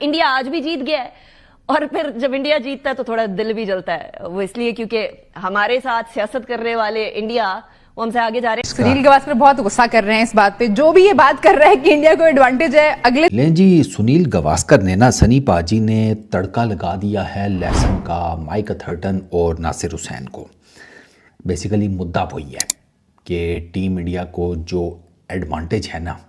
India आज भी जीत गया है, और फिर जब इंडिया जीतता है तो थोड़ा दिल भी जलता है। वो इसलिए क्योंकि हमारे साथ सियासत करने वाले इंडिया वो हमसे आगे जा रहे हैं। सुनील गावस्कर बहुत गुस्सा कर रहे हैं इस बात पे, जो भी ये बात कर रहा है कि इंडिया को एडवांटेज है अगले। लें जी, सुनील गावस्कर ने ना सनी पाजी ने तड़का लगा दिया है लहसन का माइक अथर्टन और नासिर हुसैन को। बेसिकली मुद्दा वही है कि टीम इंडिया को जो एडवांटेज है ना,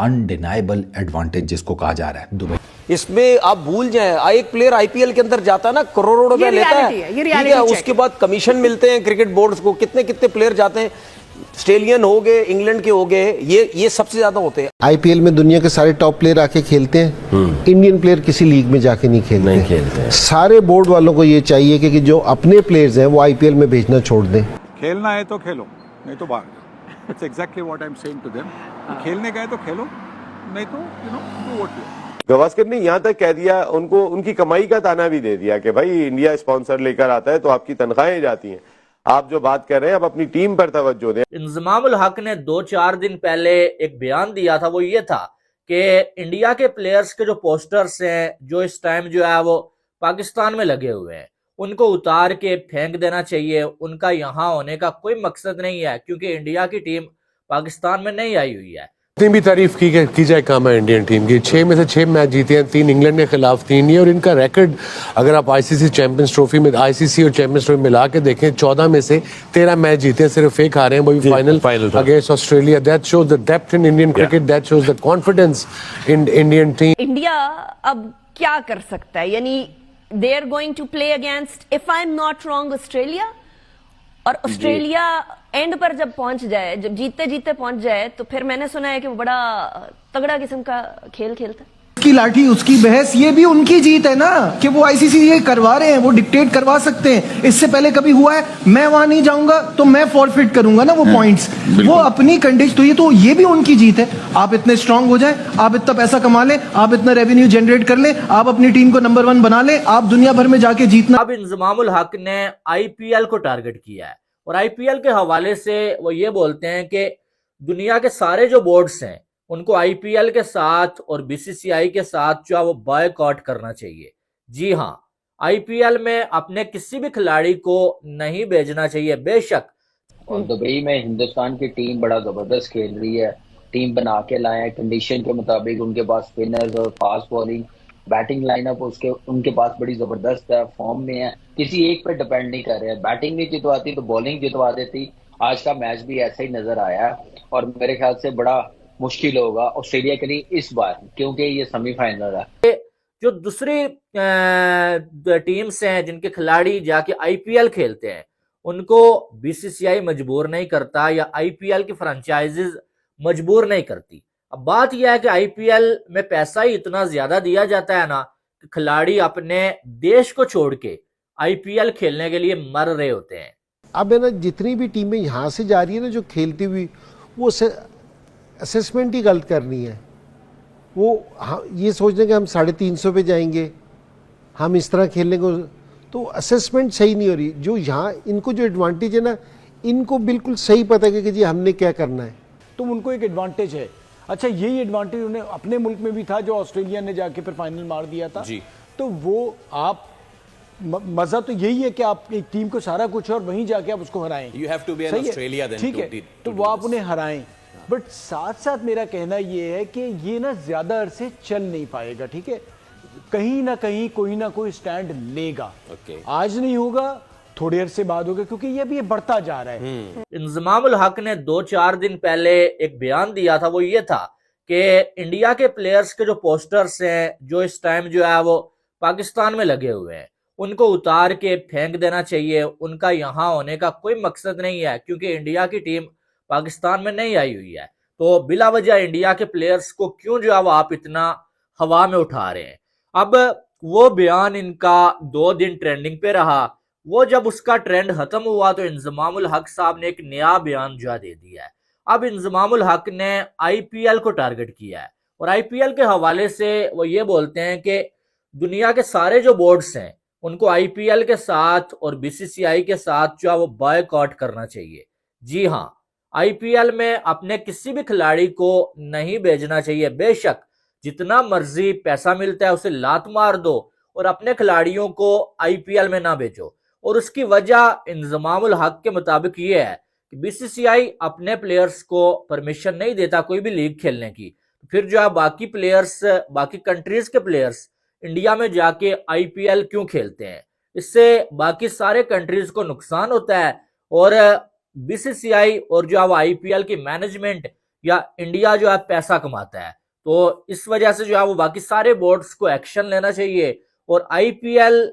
अनडिनाइबल एडवांटेज जिसको कहा जा रहा है दुबई, इसमें आप भूल जाएं, एक प्लेयर आईपीएल के अंदर जाता है ना, करोड़ों रुपए लेता है, ठीक है, उसके बाद कमीशन मिलते हैं क्रिकेट बोर्ड्स को। कितने कितने प्लेयर जाते हैं, ऑस्ट्रेलियन हो गए, इंग्लैंड के हो गए, ये सबसे ज्यादा होते हैं। आईपीएल में दुनिया के सारे टॉप प्लेयर आके खेलते हैं, इंडियन प्लेयर किसी लीग में जाके नहीं खेलते हैं। सारे बोर्ड वालों को ये चाहिए कि जो अपने प्लेयर्स हैं वो आईपीएल में भेजना छोड़ दें। खेलना है तो खेलो, नहीं तो बाहर। It's exactly what I am saying to them. खेलने गए तो खेलो, नहीं तो डू व्हाट यू। गावस्कर ने यहाँ तक कह दिया, उनको उनकी कमाई का ताना भी दे दिया कि भाई इंडिया स्पॉन्सर लेकर आता है तो आपकी तनख्वाहें जाती हैं। आप जो बात कर रहे हैं अब अपनी टीम पर तवज्जो दें। इंजमामुल हक ने 2-4 दिन पहले एक बयान दिया था, वो ये था कि इंडिया के प्लेयर्स के जो पोस्टर्स हैं जो इस टाइम जो है वो पाकिस्तान में लगे हुए हैं, उनको उतार के फेंक देना चाहिए। उनका यहाँ होने का कोई मकसद नहीं है, क्योंकि इंडिया की टीम पाकिस्तान में नहीं आई हुई है। जितनी भी तारीफ की जाए काम है इंडियन टीम की। 6 में से 6 मैच जीते हैं, 3 इंग्लैंड के खिलाफ, 3 ये। और इनका रिकॉर्ड अगर आप आईसीसी चैंपियंस ट्रॉफी में आईसीसी और चैंपियंस ट्रॉफी मिला के देखें, 14 में से 13 मैच जीते हैं, सिर्फ एक हारे हैं, वही final against Australia. That shows the depth in Indian cricket, that shows the confidence in Indian team. India अब क्या कर सकता है, यानी they are going to play against, if I am not wrong, Australia. और ऑस्ट्रेलिया एंड पर जब पहुंच जाए, जब जीतते जीतते पहुंच जाए, तो फिर मैंने सुना है कि वो बड़ा तगड़ा किस्म का खेल खेलता है। उसकी लाठी उसकी बहस, ये भी उनकी जीत है ना कि वो आईसीसी ये करवा रहे हैं, वो डिक्टेट करवा सकते हैं। इससे पहले कभी हुआ है? मैं वहां नहीं जाऊंगा तो मैं फॉरफिट करूंगा ना वो पॉइंट्स, वो अपनी कंडीशन। तो ये भी उनकी जीत है। आप इतने स्ट्रांग हो जाए, आप इतना पैसा कमा लें, आप इतना रेवेन्यू जनरेट कर लें, आप अपनी टीम को नंबर 1 बना लें, आप दुनिया भर में जाके जीतना। अब इंजमामुल हक ने आईपीएल को टारगेट किया है, और आईपीएल के हवाले से वो ये बोलते हैं कि दुनिया के सारे जो बोर्ड्स हैं उनको आईपीएल के साथ और बीसीसीआई के साथ जो है वो बॉयकॉट करना चाहिए। जी हाँ, आईपीएल में अपने किसी भी खिलाड़ी को नहीं भेजना चाहिए। बेशक और दुबई में हिंदुस्तान की टीम बड़ा जबरदस्त खेल रही है, टीम बना के लाए हैं कंडीशन के मुताबिक। उनके पास स्पिनर्स और फास्ट बॉलिंग, बैटिंग लाइनअप उनके पास बड़ी जबरदस्त है, फॉर्म में है, किसी एक पे डिपेंड नहीं कर रहे हैं। बैटिंग नहीं जितवाती तो बॉलिंग जितवा देती। आज का मैच भी ऐसा ही नजर आया है, और मेरे ख्याल से बड़ा मुश्किल होगा ऑस्ट्रेलिया के लिए इस बार, क्योंकि ये सेमीफाइनल है। जो दूसरी टीम्स हैं जिनके खिलाड़ी जाके आईपीएल खेलते हैं, उनको बीसीसीआई मजबूर नहीं करता, या आईपीएल की फ्रेंचाइजीज मजबूर नहीं करती। अब बात यह है कि आईपीएल में पैसा ही इतना ज्यादा दिया जाता है ना कि खिलाड़ी अपने देश को छोड़ के आईपीएल खेलने के लिए मर रहे होते हैं। अब है ना, जितनी भी टीमें यहाँ से जा रही है ना जो खेलती हुई, वो असेसमेंट ही गलत करनी है। वो ये सोचने कि हम 350 पे जाएंगे, हम इस तरह खेलने को, तो असेसमेंट सही नहीं हो रही। जो यहाँ इनको जो एडवांटेज है ना, इनको बिल्कुल सही पता है कि जी हमने क्या करना है, तो उनको एक एडवांटेज है। अच्छा, यही एडवांटेज उन्हें अपने मुल्क में भी था जो ऑस्ट्रेलिया ने जाके फिर फाइनल मार दिया था जी। तो वो आप मजा तो यही है कि आप एक टीम को सारा कुछ है और वहीं जाके आप उसको हराएं। You have to be an Australia then, ठीक है, तो वो आप उन्हें हराएं। बट साथ साथ मेरा कहना ये है कि ये ना ज्यादा अरसे चल नहीं पाएगा। ठीक है, कहीं ना कहीं कोई ना कोई स्टैंड लेगा। आज नहीं होगा, थोड़े अरसे बाद होगा, क्योंकि ये भी बढ़ता जा रहा है। इंजमामुल हक ने 2-4 दिन पहले एक बयान दिया था, वो ये था कि इंडिया के प्लेयर्स के जो पोस्टर्स हैं जो इस टाइम जो है वो पाकिस्तान में लगे हुए हैं, उनको उतार के फेंक देना चाहिए। उनका यहाँ होने का कोई मकसद नहीं है, क्योंकि इंडिया की टीम पाकिस्तान में नहीं आई हुई है। तो बिला वजह इंडिया के प्लेयर्स को क्यों जो है वो आप इतना हवा में उठा रहे हैं। अब वो बयान इनका 2 दिन ट्रेंडिंग पे रहा। वो जब उसका ट्रेंड खत्म हुआ तो इंजमामुल हक साहब ने एक नया बयान जो दे दिया है। अब इंजमामुल हक ने आईपीएल को टारगेट किया है, और आईपीएल के हवाले से वो ये बोलते हैं कि दुनिया के सारे जो बोर्ड्स हैं उनको आईपीएल के साथ और बीसीसीआई के साथ जो है वो बॉयकॉट करना चाहिए। जी हाँ, आईपीएल में अपने किसी भी खिलाड़ी को नहीं भेजना चाहिए। बेशक जितना मर्जी पैसा मिलता है उसे लात मार दो और अपने खिलाड़ियों को आईपीएल में ना भेजो। और उसकी वजह इंजमामुल हक के मुताबिक ये है कि बीसीसीआई अपने प्लेयर्स को परमिशन नहीं देता कोई भी लीग खेलने की। फिर जो है बाकी प्लेयर्स, बाकी कंट्रीज के प्लेयर्स इंडिया में जाके आईपीएल क्यों खेलते हैं? इससे बाकी सारे कंट्रीज को नुकसान होता है और बीसीसीआई और जो है आईपीएल की मैनेजमेंट या इंडिया जो है पैसा कमाता है। तो इस वजह से जो है वो बाकी सारे बोर्ड्स को एक्शन लेना चाहिए और आईपीएल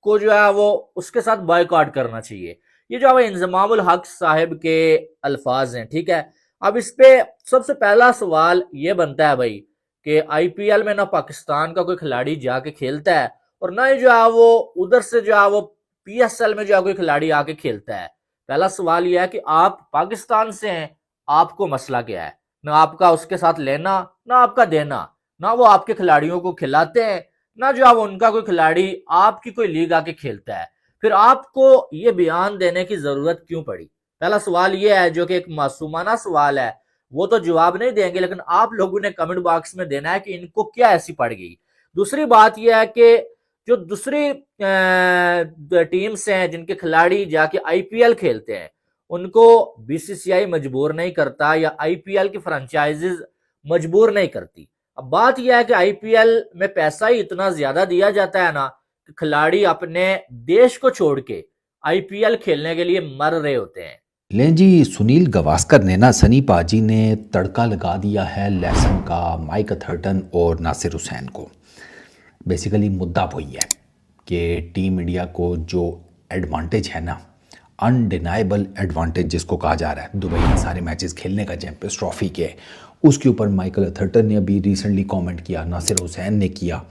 को जो है वो उसके साथ बॉयकॉट करना चाहिए। ये जो है इंजमामुल हक साहब के अल्फाज हैं, ठीक है। अब इस पे सबसे पहला सवाल ये बनता है भाई कि आईपीएल में ना पाकिस्तान का कोई खिलाड़ी जाके खेलता है और ना ही जो है वो उधर से जो है वो पीएसएल में जो है कोई खिलाड़ी आके खेलता है। पहला सवाल यह है कि आप पाकिस्तान से हैं, आपको मसला क्या है? ना आपका उसके साथ लेना ना आपका देना, ना वो आपके खिलाड़ियों को खिलाते हैं ना जो है उनका कोई खिलाड़ी आपकी कोई लीग आके खेलता है। फिर आपको ये बयान देने की जरूरत क्यों पड़ी? पहला सवाल ये है जो कि एक मासूमाना सवाल है, वो तो जवाब नहीं देंगे लेकिन आप लोगों ने कमेंट बॉक्स में देना है कि इनको क्या ऐसी पड़ गई। दूसरी बात यह है कि जो दूसरी टीम्स हैं जिनके खिलाड़ी जाके आईपीएल खेलते हैं उनको बीसीसीआई मजबूर नहीं करता या आईपीएल की फ्रेंचाइजीज मजबूर नहीं करती। अब बात यह है कि आईपीएल में पैसा ही इतना ज्यादा दिया जाता है ना कि खिलाड़ी अपने देश को छोड़ के आईपीएल खेलने के लिए मर रहे होते हैं। लें जी, सुनील गावस्कर ने ना सनी पाजी ने तड़का लगा दिया है लेसन का, माइक अथर्टन और नासिर हुसैन को। बेसिकली मुद्दा वही है कि टीम इंडिया को जो एडवांटेज है ना, अनडिनाइबल एडवांटेज जिसको कहा जा रहा है, दुबई में सारे मैचेस खेलने का चैंपियंस ट्रॉफी के, उसके ऊपर माइकल अथर्टन ने अभी रिसेंटली कमेंट किया, नासिर हुसैन ने किया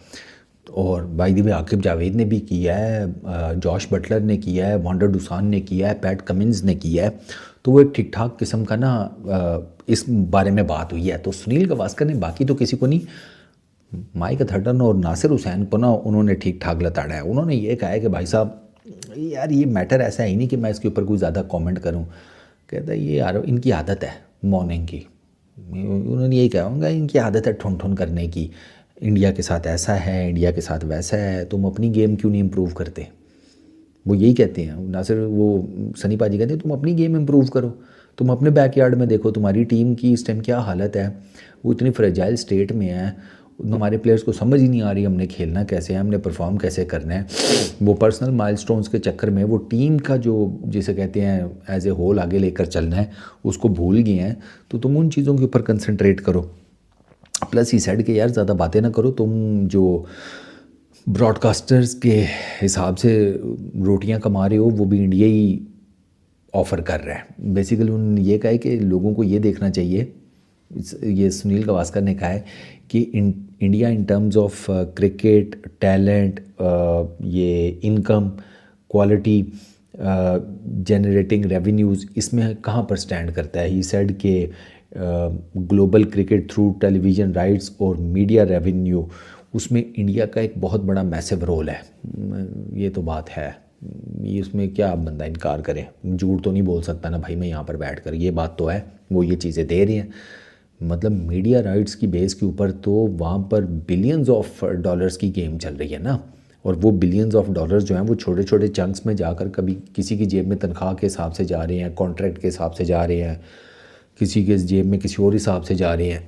और by the way Aqib Javed ने भी किया है, जॉश बटलर ने किया है, वांडर डुसान ने किया है, पैट कमिंस ने किया है। तो वो एक ठीक ठाक किस्म का ना इस बारे में बात हुई है। तो सुनील गावस्कर ने बाकी तो किसी को नहीं, माइक अथर्टन और नासिर हुसैन को ना उन्होंने ठीक ठाक लताड़ा है। उन्होंने ये कहा है कि भाई साहब यार ये मैटर ऐसा है ही नहीं कि मैं इसके ऊपर कोई ज़्यादा कमेंट करूं। कहता है ये यार इनकी आदत है मॉर्निंग की, उन्होंने यही कहा होगा इनकी आदत है ठुन ठुन करने की, इंडिया के साथ ऐसा है, इंडिया के साथ वैसा है, तुम अपनी गेम क्यों नहीं इम्प्रूव करते? वो यही कहते हैं नासिर, वो सनी पाजी कहते हैं तुम अपनी गेम इम्प्रूव करो, तुम अपने बैकयार्ड में देखो तुम्हारी टीम की इस टाइम क्या हालत है, वो इतनी फ्रेजाइल स्टेट में है, हमारे प्लेयर्स को समझ ही नहीं आ रही हमने खेलना कैसे है, हमने परफॉर्म कैसे करना है। वो पर्सनल माइलस्टोन्स के चक्कर में वो टीम का जो जिसे कहते हैं एज ए होल आगे लेकर चलना है उसको भूल गए हैं। तो तुम उन चीज़ों के ऊपर कंसंट्रेट करो। प्लस ही सेड के यार ज़्यादा बातें ना करो, तुम जो ब्रॉडकास्टर्स के हिसाब से रोटियां कमा रहे हो वो भी इंडिया ही ऑफ़र कर रहा है। बेसिकली उन्होंने ये कहा है कि लोगों को ये देखना चाहिए, ये सुनील गावस्कर ने कहा है कि India in terms of cricket talent, ये इनकम क्वालिटी, जनरेटिंग रेवेन्यूज़, इसमें कहाँ पर स्टैंड करता है। ही सेड के global cricket through television rights और मीडिया रेवेन्यू, उसमें इंडिया का एक बहुत बड़ा मैसिव रोल है। ये तो बात है, ये उसमें क्या बंदा इनकार करे, झूठ तो नहीं बोल सकता ना भाई मैं यहाँ पर बैठ कर, ये बात तो है वो ये चीज़ें दे रही हैं। मतलब मीडिया राइट्स की बेस के ऊपर तो वहाँ पर बिलियंस ऑफ डॉलर्स की गेम चल रही है ना, और वो बिलियंस ऑफ डॉलर्स जो हैं वो छोटे छोटे चंक्स में जाकर कभी किसी की जेब में तनख्वाह के हिसाब से जा रहे हैं, कॉन्ट्रैक्ट के हिसाब से जा रहे हैं, किसी के जेब में किसी और हिसाब से जा रहे हैं।